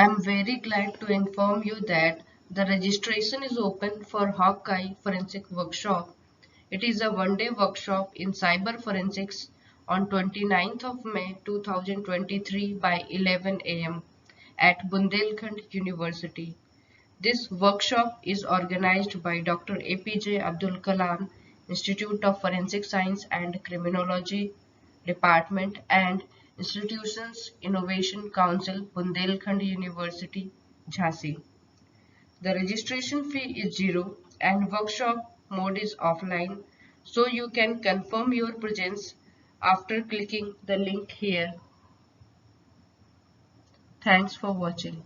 I'm very glad to inform you that the registration is open for Hawkeye Forensic Workshop. It is a one-day workshop in cyber forensics on 29th of May 2023 by 11 a.m. at Bundelkhand University. This workshop is organized by Dr. APJ Abdul Kalam Institute of Forensic Science and Criminology Department and Institutions Innovation Council, Bundelkhand University, Jhansi. The registration fee is zero and workshop mode is offline, so you can confirm your presence after clicking the link here. Thanks for watching.